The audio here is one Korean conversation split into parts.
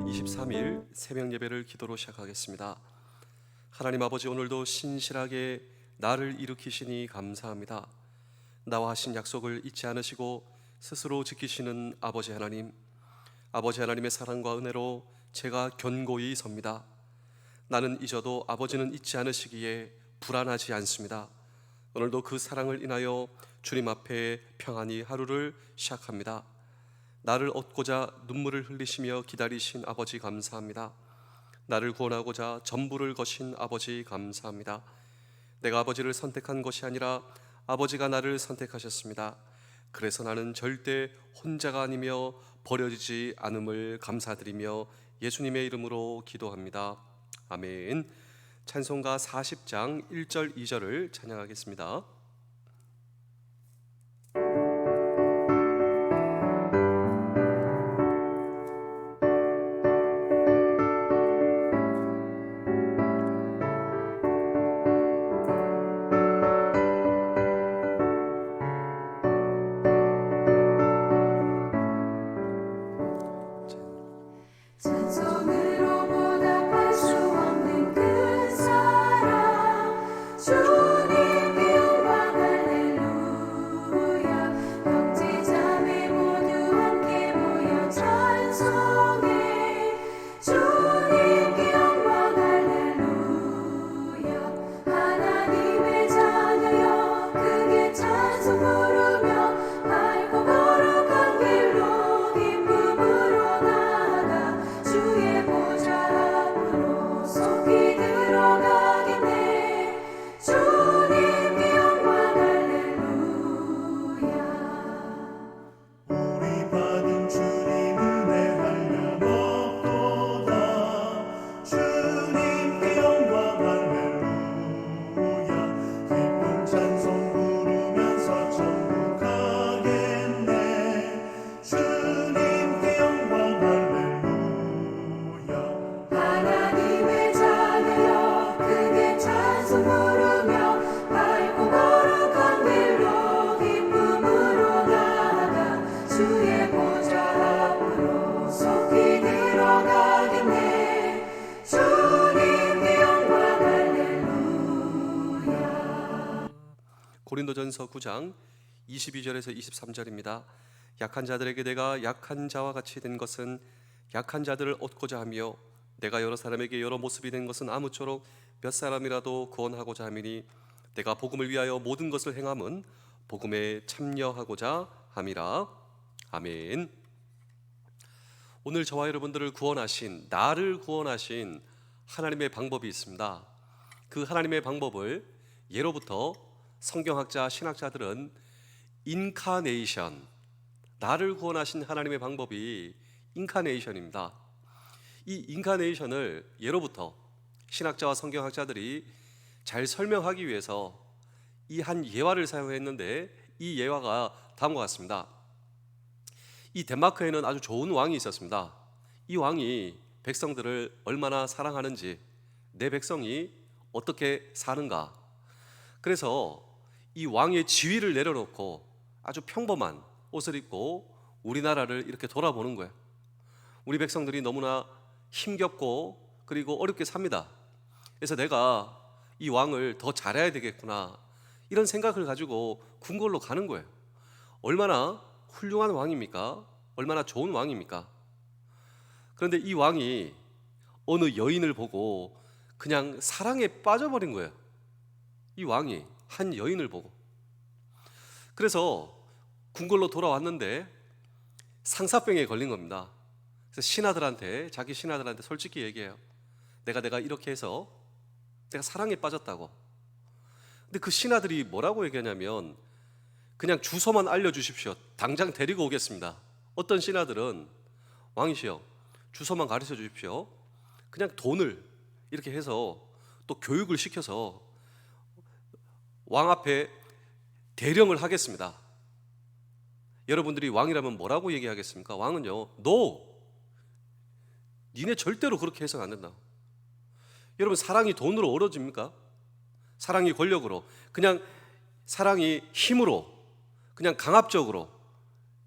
23일 새벽 예배를 기도로 시작하겠습니다. 하나님 아버지, 오늘도 신실하게 나를 일으키시니 감사합니다. 나와 하신 약속을 잊지 않으시고 스스로 지키시는 아버지 하나님, 아버지 하나님의 사랑과 은혜로 제가 견고히 섭니다. 나는 잊어도 아버지는 잊지 않으시기에 불안하지 않습니다. 오늘도 그 사랑을 인하여 주님 앞에 평안히 하루를 시작합니다. 나를 얻고자 눈물을 흘리시며 기다리신 아버지 감사합니다. 나를 구원하고자 전부를 거신 아버지 감사합니다. 내가 아버지를 선택한 것이 아니라 아버지가 나를 선택하셨습니다. 그래서 나는 절대 혼자가 아니며 버려지지 않음을 감사드리며 예수님의 이름으로 기도합니다. 아멘. 찬송가 40장 1절 2절을 찬양하겠습니다. 찬송으로 보답할 수 없는 그 사랑, 주님께 영광 할렐루야. 형제자매 모두 함께 모여 찬송해. 주님께 영광 할렐루야. 하나님의 자녀여 크게 찬송 부르며 밝고 거룩한 길로 기쁨으로 나아가 주의 보좌 앞으로 속히 들어가겠네. 주님께 영광 할렐루야. 우리 받은 주님 은혜 한량없도다. 주님께 영광 할렐루야. 기쁜 찬송 부르면서 천국 가겠네. 주님께 영광 할렐루야. 하나님의 자녀여 크게 찬송 부르며 밝고 거룩한 길로 기쁨으로 나아가 주의 보좌 앞으로 속히 들어가겠네. 주님께 영광 할렐루야. 고린도전서 9장 22절에서 23절입니다. 약한 자들에게 내가 약한 자와 같이 된 것은 약한 자들을 얻고자 하며 내가 여러 사람에게 여러 모습이 된 것은 아무쪼록 몇 사람이라도 구원하고자 함이니 내가 복음을 위하여 모든 것을 행함은 복음에 참여하고자 함이라. 아멘. 오늘 저와 여러분들을 구원하신, 나를 구원하신 하나님의 방법이 있습니다. 그 하나님의 방법을 예로부터 성경학자, 신학자들은 인카네이션, 나를 구원하신 하나님의 방법이 인카네이션입니다. 이 인카네이션을 예로부터 신학자와 성경학자들이 잘 설명하기 위해서 이 한 예화를 사용했는데, 이 예화가 다음과 같습니다. 이 덴마크에는 아주 좋은 왕이 있었습니다. 이 왕이 백성들을 얼마나 사랑하는지, 내 백성이 어떻게 사는가, 그래서 이 왕의 지위를 내려놓고 아주 평범한 옷을 입고 우리나라를 이렇게 돌아보는 거예요. 우리 백성들이 너무나 힘겹고 그리고 어렵게 삽니다. 그래서 내가 이 왕을 더 잘해야 되겠구나, 이런 생각을 가지고 궁궐로 가는 거예요. 얼마나 훌륭한 왕입니까? 얼마나 좋은 왕입니까? 그런데 이 왕이 어느 여인을 보고 그냥 사랑에 빠져버린 거예요. 이 왕이 한 여인을 보고. 그래서 궁궐로 돌아왔는데 상사병에 걸린 겁니다. 그래서 신하들한테, 자기 신하들한테 솔직히 얘기해요. 내가 이렇게 해서 내가 사랑에 빠졌다고. 근데 그 신하들이 뭐라고 얘기하냐면, 그냥 주소만 알려주십시오, 당장 데리고 오겠습니다. 어떤 신하들은, 왕이시여 주소만 가르쳐 주십시오, 그냥 돈을 이렇게 해서 또 교육을 시켜서 왕 앞에 대령을 하겠습니다. 여러분들이 왕이라면 뭐라고 얘기하겠습니까? 왕은요, NO! 니네 절대로 그렇게 해서는 안 된다. 여러분, 사랑이 돈으로 어려집니까? 사랑이 권력으로, 그냥 사랑이 힘으로, 그냥 강압적으로,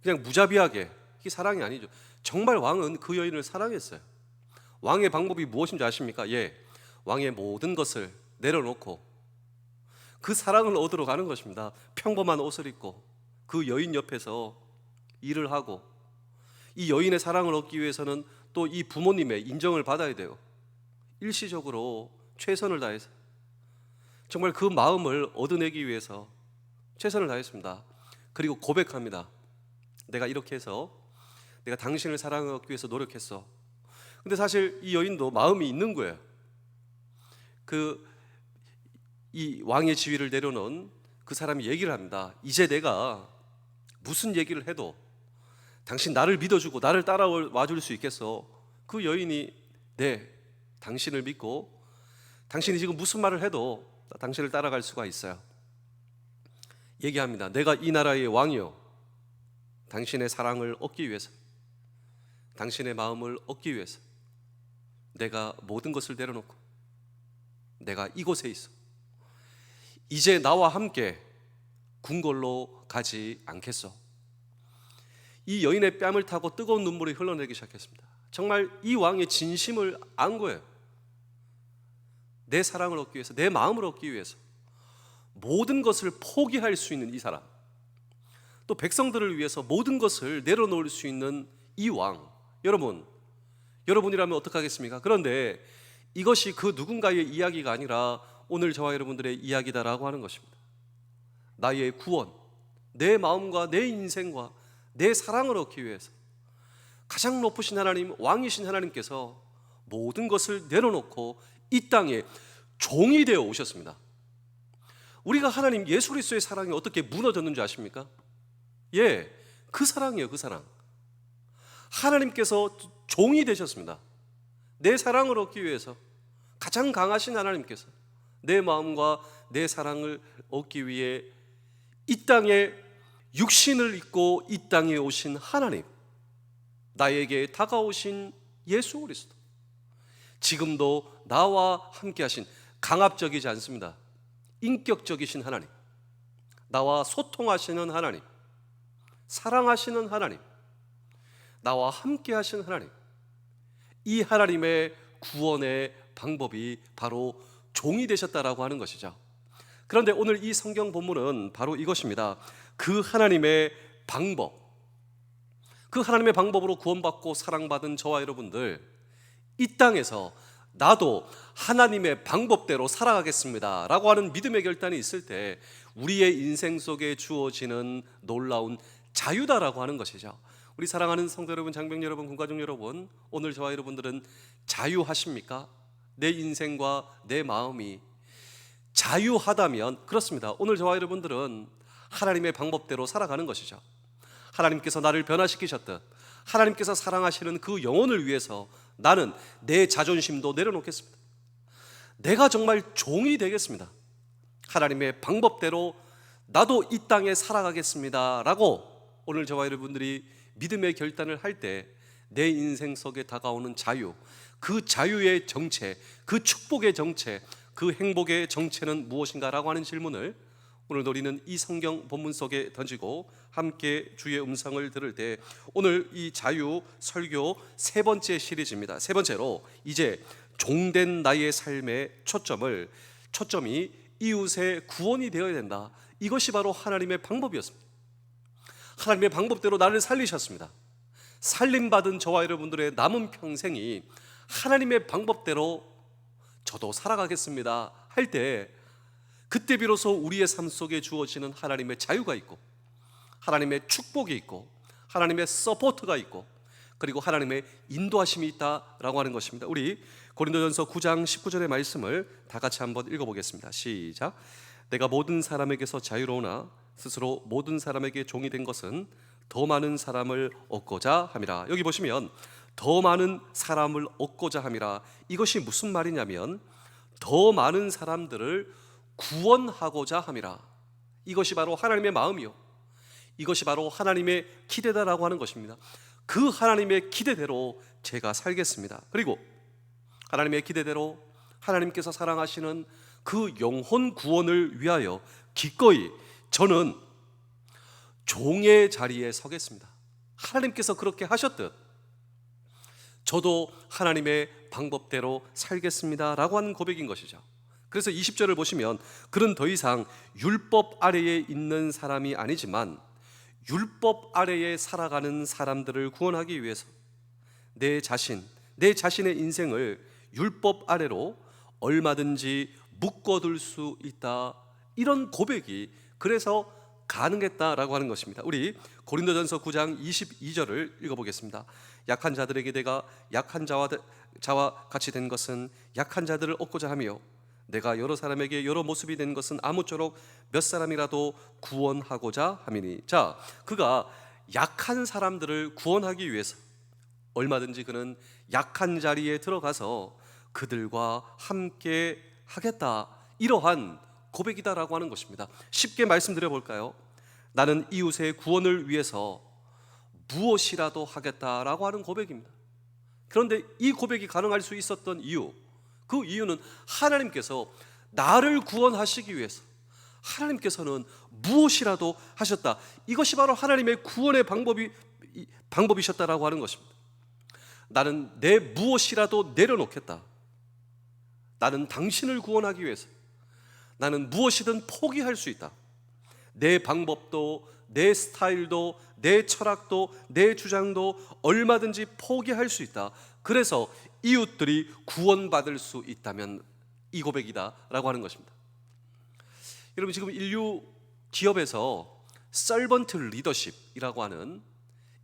그냥 무자비하게, 이게 사랑이 아니죠. 정말 왕은 그 여인을 사랑했어요. 왕의 방법이 무엇인지 아십니까? 예, 왕의 모든 것을 내려놓고 그 사랑을 얻으러 가는 것입니다. 평범한 옷을 입고 그 여인 옆에서 일을 하고, 이 여인의 사랑을 얻기 위해서는 또 이 부모님의 인정을 받아야 돼요. 일시적으로 최선을 다해서 정말 그 마음을 얻어내기 위해서 최선을 다했습니다. 그리고 고백합니다. 내가 이렇게 해서 내가 당신을 사랑하기 위해서 노력했어. 근데 사실 이 여인도 마음이 있는 거예요. 이 왕의 지위를 내려놓은 그 사람이 얘기를 합니다. 이제 내가 무슨 얘기를 해도 당신 나를 믿어주고 나를 따라와 줄 수 있겠어? 그 여인이 네, 당신을 믿고 당신이 지금 무슨 말을 해도 당신을 따라갈 수가 있어요. 얘기합니다. 내가 이 나라의 왕이요, 당신의 사랑을 얻기 위해서, 당신의 마음을 얻기 위해서 내가 모든 것을 내려놓고 내가 이곳에 있어. 이제 나와 함께 궁궐로 가지 않겠어. 이 여인의 뺨을 타고 뜨거운 눈물이 흘러내리기 시작했습니다. 정말 이 왕의 진심을 안 거예요. 내 사랑을 얻기 위해서, 내 마음을 얻기 위해서 모든 것을 포기할 수 있는 이 사람, 또 백성들을 위해서 모든 것을 내려놓을 수 있는 이 왕. 여러분이라면 어떡하겠습니까? 그런데 이것이 그 누군가의 이야기가 아니라 오늘 저와 여러분들의 이야기다라고 하는 것입니다. 나의 구원, 내 마음과 내 인생과 내 사랑을 얻기 위해서 가장 높으신 하나님, 왕이신 하나님께서 모든 것을 내려놓고 이 땅에 종이 되어 오셨습니다. 우리가 하나님 예수 그리스도의 사랑이 어떻게 무너졌는지 아십니까? 예, 그 사랑이에요. 그 사랑. 하나님께서 종이 되셨습니다. 내 사랑을 얻기 위해서 가장 강하신 하나님께서 내 마음과 내 사랑을 얻기 위해 이 땅에 육신을 입고 이 땅에 오신 하나님, 나에게 다가오신 예수 그리스도, 지금도 나와 함께 하신, 강압적이지 않습니다. 인격적이신 하나님, 나와 소통하시는 하나님, 사랑하시는 하나님, 나와 함께 하신 하나님, 이 하나님의 구원의 방법이 바로 종이 되셨다라고 하는 것이죠. 그런데 오늘 이 성경 본문은 바로 이것입니다. 그 하나님의 방법, 그 하나님의 방법으로 구원받고 사랑받은 저와 여러분들, 이 땅에서 나도 하나님의 방법대로 살아가겠습니다 라고 하는 믿음의 결단이 있을 때 우리의 인생 속에 주어지는 놀라운 자유다라고 하는 것이죠. 우리 사랑하는 성도 여러분, 장병 여러분, 군가족 여러분, 오늘 저와 여러분들은 자유하십니까? 내 인생과 내 마음이 자유하다면, 그렇습니다, 오늘 저와 여러분들은 하나님의 방법대로 살아가는 것이죠. 하나님께서 나를 변화시키셨듯 하나님께서 사랑하시는 그 영혼을 위해서 나는 내 자존심도 내려놓겠습니다. 내가 정말 종이 되겠습니다. 하나님의 방법대로 나도 이 땅에 살아가겠습니다 라고 오늘 저와 여러분들이 믿음의 결단을 할 때 내 인생 속에 다가오는 자유, 그 자유의 정체, 그 축복의 정체, 그 행복의 정체는 무엇인가라고 하는 질문을 오늘 우리는 이 성경 본문 속에 던지고 함께 주의 음성을 들을 때, 오늘 이 자유 설교 세 번째 시리즈입니다. 세 번째로 이제 종된 나의 삶의 초점이 이웃의 구원이 되어야 된다. 이것이 바로 하나님의 방법이었습니다. 하나님의 방법대로 나를 살리셨습니다. 살림받은 저와 여러분들의 남은 평생이 하나님의 방법대로 저도 살아가겠습니다 할 때, 그때 비로소 우리의 삶 속에 주어지는 하나님의 자유가 있고, 하나님의 축복이 있고, 하나님의 서포트가 있고, 그리고 하나님의 인도하심이 있다라고 하는 것입니다. 우리 고린도전서 9장 19절의 말씀을 다 같이 한번 읽어보겠습니다. 시작. 내가 모든 사람에게서 자유로우나 스스로 모든 사람에게 종이 된 것은 더 많은 사람을 얻고자 함이라. 여기 보시면 더 많은 사람을 얻고자 함이라, 이것이 무슨 말이냐면 더 많은 사람들을 구원하고자 함이라. 이것이 바로 하나님의 마음이요, 이것이 바로 하나님의 기대다라고 하는 것입니다. 그 하나님의 기대대로 제가 살겠습니다. 그리고 하나님의 기대대로 하나님께서 사랑하시는 그 영혼 구원을 위하여 기꺼이 저는 종의 자리에 서겠습니다. 하나님께서 그렇게 하셨듯 저도 하나님의 방법대로 살겠습니다 라고 하는 고백인 것이죠. 그래서 20절을 보시면 그는 더 이상 율법 아래에 있는 사람이 아니지만 율법 아래에 살아가는 사람들을 구원하기 위해서 내 자신의 인생을 율법 아래로 얼마든지 묶어둘 수 있다, 이런 고백이 그래서 가능했다라고 하는 것입니다. 우리 고린도전서 9장 22절을 읽어보겠습니다. 약한 자들에게 내가 약한 자와 같이 된 것은 약한 자들을 얻고자 하며 내가 여러 사람에게 여러 모습이 된 것은 아무쪼록 몇 사람이라도 구원하고자 함이니. 자, 그가 약한 사람들을 구원하기 위해서 얼마든지 그는 약한 자리에 들어가서 그들과 함께 하겠다, 이러한 고백이다라고 하는 것입니다. 쉽게 말씀드려 볼까요? 나는 이웃의 구원을 위해서 무엇이라도 하겠다라고 하는 고백입니다. 그런데 이 고백이 가능할 수 있었던 이유, 그 이유는 하나님께서 나를 구원하시기 위해서 하나님께서는 무엇이라도 하셨다. 이것이 바로 하나님의 구원의 방법이셨다라고 하는 것입니다. 나는 내 무엇이라도 내려놓겠다. 나는 당신을 구원하기 위해서 나는 무엇이든 포기할 수 있다. 내 방법도, 내 스타일도, 내 철학도, 내 주장도 얼마든지 포기할 수 있다. 그래서 이웃들이 구원받을 수 있다면 이 고백이다 라고 하는 것입니다. 여러분, 지금 인류 기업에서 서번트 리더십이라고 하는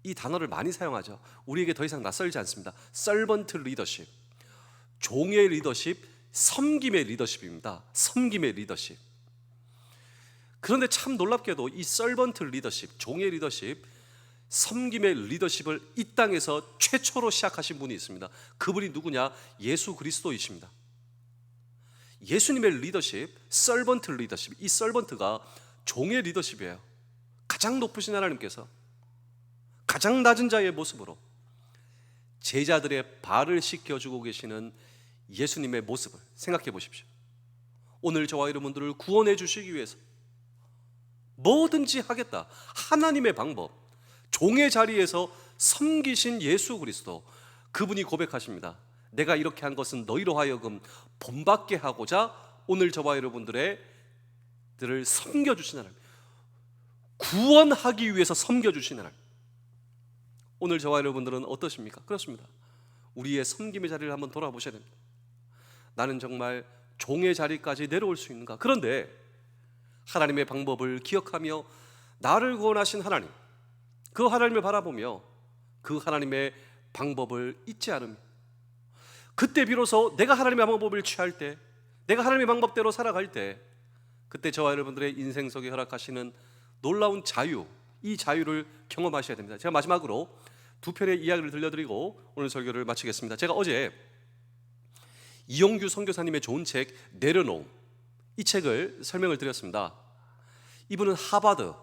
이 단어를 많이 사용하죠. 우리에게 더 이상 낯설지 않습니다. 서번트 리더십, 종의 리더십, 섬김의 리더십입니다. 섬김의 리더십. 그런데 참 놀랍게도 이 서번트 리더십, 종의 리더십, 섬김의 리더십을 이 땅에서 최초로 시작하신 분이 있습니다. 그분이 누구냐? 예수 그리스도이십니다. 예수님의 리더십, 서번트 리더십, 이 서번트가 종의 리더십이에요. 가장 높으신 하나님께서 가장 낮은 자의 모습으로 제자들의 발을 씻겨주고 계시는 예수님의 모습을 생각해 보십시오. 오늘 저와 여러분들을 구원해 주시기 위해서 뭐든지 하겠다, 하나님의 방법, 종의 자리에서 섬기신 예수 그리스도, 그분이 고백하십니다. 내가 이렇게 한 것은 너희로 하여금 본받게 하고자 오늘 저와 여러분들을 섬겨주신 하나님, 구원하기 위해서 섬겨주신 하나님. 오늘 저와 여러분들은 어떠십니까? 그렇습니다. 우리의 섬김의 자리를 한번 돌아보셔야 됩니다. 나는 정말 종의 자리까지 내려올 수 있는가? 그런데 하나님의 방법을 기억하며 나를 구원하신 하나님, 그 하나님을 바라보며 그 하나님의 방법을 잊지 않으며 그때 비로소 내가 하나님의 방법을 취할 때, 내가 하나님의 방법대로 살아갈 때, 그때 저와 여러분들의 인생 속에 허락하시는 놀라운 자유, 이 자유를 경험하셔야 됩니다. 제가 마지막으로 두 편의 이야기를 들려드리고 오늘 설교를 마치겠습니다. 제가 어제 이용규 선교사님의 좋은 책 내려놓음, 이 책을 설명을 드렸습니다. 이분은 하버드를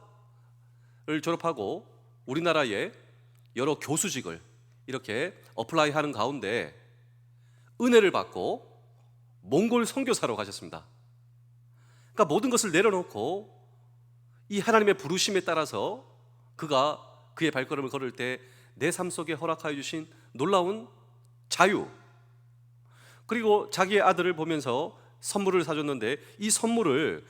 졸업하고 우리나라의 여러 교수직을 이렇게 어플라이하는 가운데 은혜를 받고 몽골 선교사로 가셨습니다. 그러니까 모든 것을 내려놓고 이 하나님의 부르심에 따라서 그가 그의 발걸음을 걸을 때 내 삶 속에 허락하여 주신 놀라운 자유, 그리고 자기의 아들을 보면서 선물을 사줬는데 이 선물을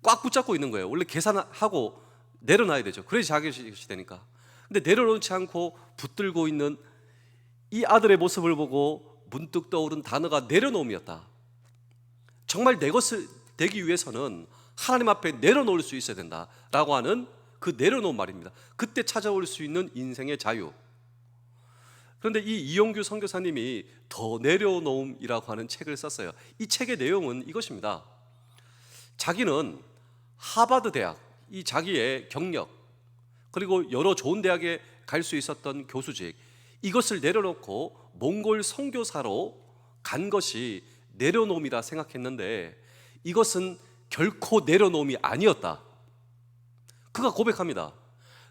꽉 붙잡고 있는 거예요. 원래 계산하고 내려놔야 되죠. 그래야 자격이 되니까. 근데 내려놓지 않고 붙들고 있는 이 아들의 모습을 보고 문득 떠오른 단어가 내려놓음이었다. 정말 내 것을 되기 위해서는 하나님 앞에 내려놓을 수 있어야 된다라고 하는 그 내려놓은 말입니다. 그때 찾아올 수 있는 인생의 자유. 그런데 이 이용규 선교사님이 더 내려놓음이라고 하는 책을 썼어요. 이 책의 내용은 이것입니다. 자기는 하버드 대학, 이 자기의 경력, 그리고 여러 좋은 대학에 갈 수 있었던 교수직, 이것을 내려놓고 몽골 선교사로 간 것이 내려놓음이라 생각했는데 이것은 결코 내려놓음이 아니었다. 그가 고백합니다.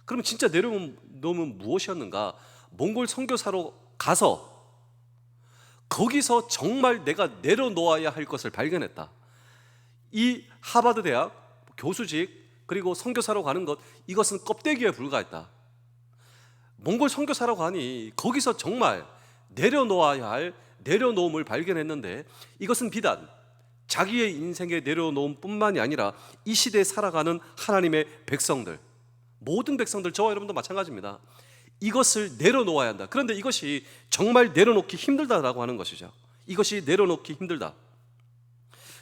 그럼 진짜 내려놓음은 무엇이었는가? 몽골 선교사로 가서 거기서 정말 내가 내려놓아야 할 것을 발견했다. 이 하버드 대학 교수직 그리고 선교사로 가는 것, 이것은 껍데기에 불과했다. 몽골 선교사로 가니 거기서 정말 내려놓아야 할 내려놓음을 발견했는데, 이것은 비단 자기의 인생에 내려놓음 뿐만이 아니라 이 시대에 살아가는 하나님의 백성들, 모든 백성들, 저와 여러분도 마찬가지입니다. 이것을 내려놓아야 한다. 그런데 이것이 정말 내려놓기 힘들다라고 하는 것이죠. 이것이 내려놓기 힘들다.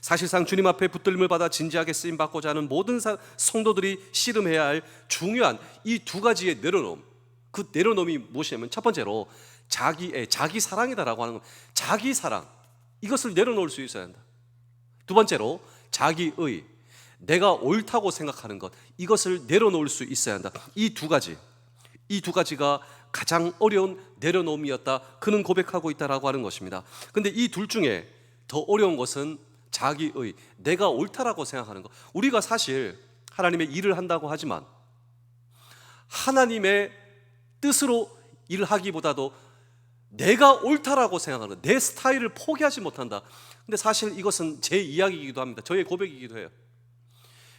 사실상 주님 앞에 붙들림을 받아 진지하게 쓰임받고자 하는 모든 성도들이 씨름해야 할 중요한 이 두 가지의 내려놓음, 그 내려놓음이 무엇이냐면, 첫 번째로 자기 사랑이다라고 하는 것. 자기 사랑, 이것을 내려놓을 수 있어야 한다. 두 번째로 자기의, 내가 옳다고 생각하는 것, 이것을 내려놓을 수 있어야 한다. 이 두 가지가 가장 어려운 내려놓음이었다, 그는 고백하고 있다라고 하는 것입니다. 그런데 이 둘 중에 더 어려운 것은 자기의, 내가 옳다라고 생각하는 것. 우리가 사실 하나님의 일을 한다고 하지만 하나님의 뜻으로 일을 하기보다도 내가 옳다라고 생각하는 것, 내 스타일을 포기하지 못한다. 근데 사실 이것은 제 이야기이기도 합니다. 저의 고백이기도 해요.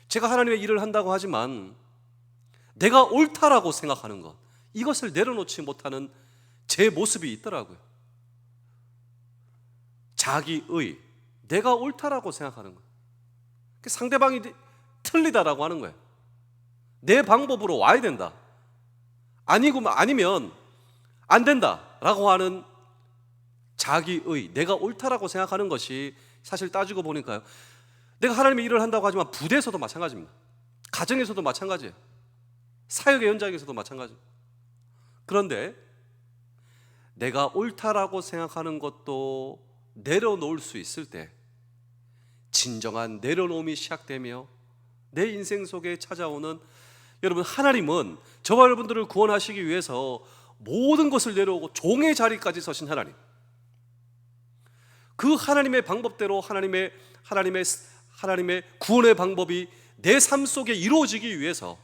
제가 하나님의 일을 한다고 하지만 내가 옳다라고 생각하는 것, 이것을 내려놓지 못하는 제 모습이 있더라고요. 자기의, 내가 옳다라고 생각하는 것, 상대방이 틀리다라고 하는 거예요. 내 방법으로 와야 된다, 아니면 안 된다라고 하는 자기의, 내가 옳다라고 생각하는 것이 사실 따지고 보니까요, 내가 하나님의 일을 한다고 하지만 부대에서도 마찬가지입니다. 가정에서도 마찬가지예요. 사역의 현장에서도 마찬가지입니다. 그런데 내가 옳다라고 생각하는 것도 내려놓을 수 있을 때, 진정한 내려놓음이 시작되며 내 인생 속에 찾아오는, 여러분, 하나님은 저와 여러분들을 구원하시기 위해서 모든 것을 내려오고 종의 자리까지 서신 하나님, 그 하나님의 방법대로 하나님의 구원의 방법이 내 삶 속에 이루어지기 위해서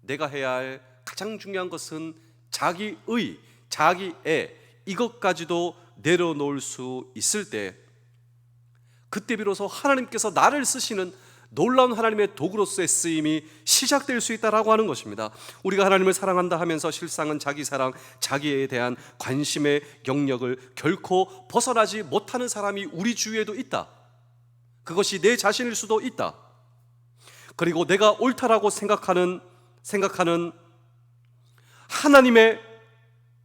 내가 해야 할 가장 중요한 것은 자기의, 자기의, 이것까지도 내려놓을 수 있을 때, 그때 비로소 하나님께서 나를 쓰시는 놀라운 하나님의 도구로서의 쓰임이 시작될 수 있다라고 하는 것입니다. 우리가 하나님을 사랑한다 하면서 실상은 자기 사랑, 자기에 대한 관심의 영역을 결코 벗어나지 못하는 사람이 우리 주위에도 있다. 그것이 내 자신일 수도 있다. 그리고 내가 옳다라고 생각하는 하나님의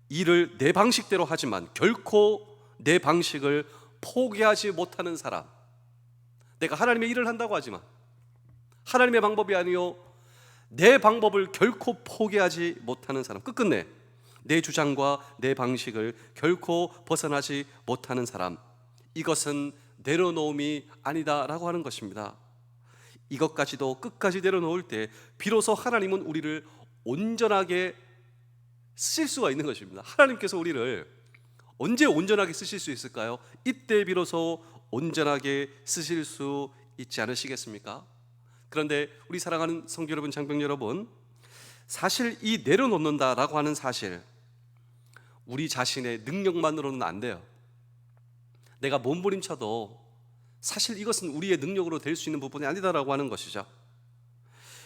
일을 내 방식대로 하지만 결코 내 방식을 포기하지 못하는 사람, 내가 하나님의 일을 한다고 하지만 하나님의 방법이 아니요 내 방법을 결코 포기하지 못하는 사람, 끝끝내 내 주장과 내 방식을 결코 벗어나지 못하는 사람, 이것은 내려놓음이 아니다라고 하는 것입니다. 이것까지도 끝까지 내려놓을 때 비로소 하나님은 우리를 온전하게 쓰실 수가 있는 것입니다. 하나님께서 우리를 언제 온전하게 쓰실 수 있을까요? 이때 비로소 온전하게 쓰실 수 있지 않으시겠습니까? 그런데 우리 사랑하는 성도 여러분, 장병 여러분, 사실 이 내려놓는다라고 하는 사실, 우리 자신의 능력만으로는 안 돼요. 내가 몸부림쳐도 사실 이것은 우리의 능력으로 될 수 있는 부분이 아니다라고 하는 것이죠.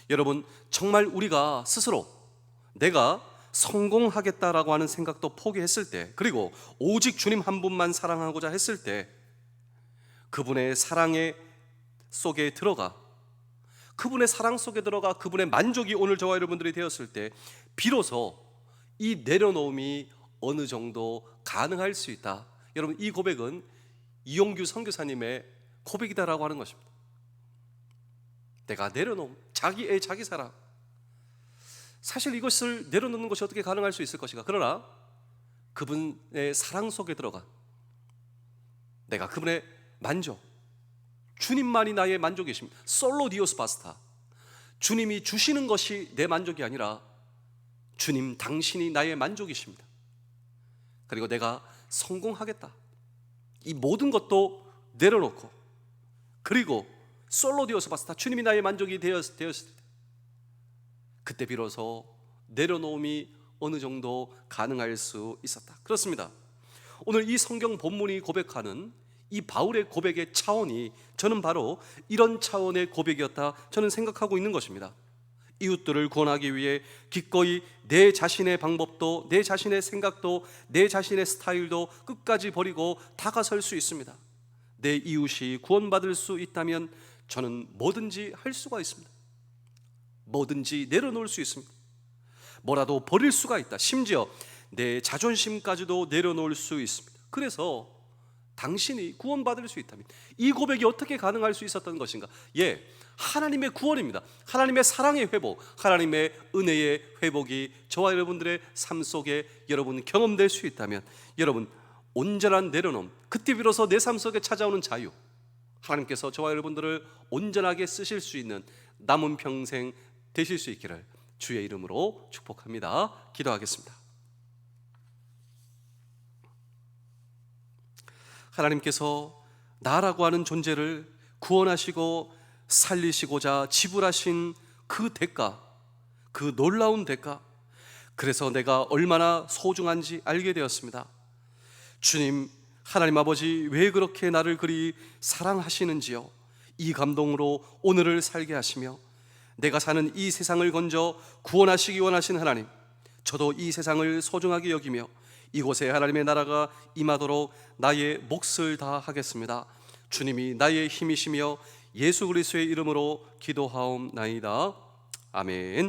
여러분, 정말 우리가 스스로 내가 성공하겠다라고 하는 생각도 포기했을 때, 그리고 오직 주님 한 분만 사랑하고자 했을 때, 그분의 사랑의 속에 들어가, 그분의 사랑 속에 들어가 그분의 만족이 오늘 저와 여러분들이 되었을 때 비로소 이 내려놓음이 어느 정도 가능할 수 있다. 여러분, 이 고백은 이용규 선교사님의 고백이다라고 하는 것입니다. 내가 내려놓음, 자기의 자기 사랑, 사실 이것을 내려놓는 것이 어떻게 가능할 수 있을 것인가? 그러나 그분의 사랑 속에 들어가 내가 그분의 만족, 주님만이 나의 만족이십니다. 솔로 디오스 바스타, 주님이 주시는 것이 내 만족이 아니라 주님 당신이 나의 만족이십니다. 그리고 내가 성공하겠다, 이 모든 것도 내려놓고, 그리고 솔로 디오스 바스타, 주님이 나의 만족이 되었을 때 그때 비로소 내려놓음이 어느 정도 가능할 수 있었다. 그렇습니다. 오늘 이 성경 본문이 고백하는 이 바울의 고백의 차원이 저는 바로 이런 차원의 고백이었다 저는 생각하고 있는 것입니다. 이웃들을 구원하기 위해 기꺼이 내 자신의 방법도, 내 자신의 생각도, 내 자신의 스타일도 끝까지 버리고 다가설 수 있습니다. 내 이웃이 구원받을 수 있다면 저는 뭐든지 할 수가 있습니다. 뭐든지 내려놓을 수 있습니다. 뭐라도 버릴 수가 있다. 심지어 내 자존심까지도 내려놓을 수 있습니다. 그래서 당신이 구원받을 수 있다면 이 고백이 어떻게 가능할 수 있었던 것인가? 하나님의 구원입니다. 하나님의 사랑의 회복, 하나님의 은혜의 회복이 저와 여러분들의 삶 속에 여러분 경험될 수 있다면 여러분 온전한 내려놓음, 그때 비로소 내 삶 속에 찾아오는 자유, 하나님께서 저와 여러분들을 온전하게 쓰실 수 있는 남은 평생 되실 수 있기를 주의 이름으로 축복합니다. 기도하겠습니다. 하나님께서 나라고 하는 존재를 구원하시고 살리시고자 지불하신 그 대가, 그 놀라운 대가, 그래서 내가 얼마나 소중한지 알게 되었습니다. 주님, 하나님 아버지, 왜 그렇게 나를 그리 사랑하시는지요? 이 감동으로 오늘을 살게 하시며 내가 사는 이 세상을 건져 구원하시기 원하신 하나님, 저도 이 세상을 소중하게 여기며 이곳에 하나님의 나라가 임하도록 나의 몫을 다하겠습니다. 주님이 나의 힘이시며 예수 그리스도의 이름으로 기도하옵나이다. 아멘.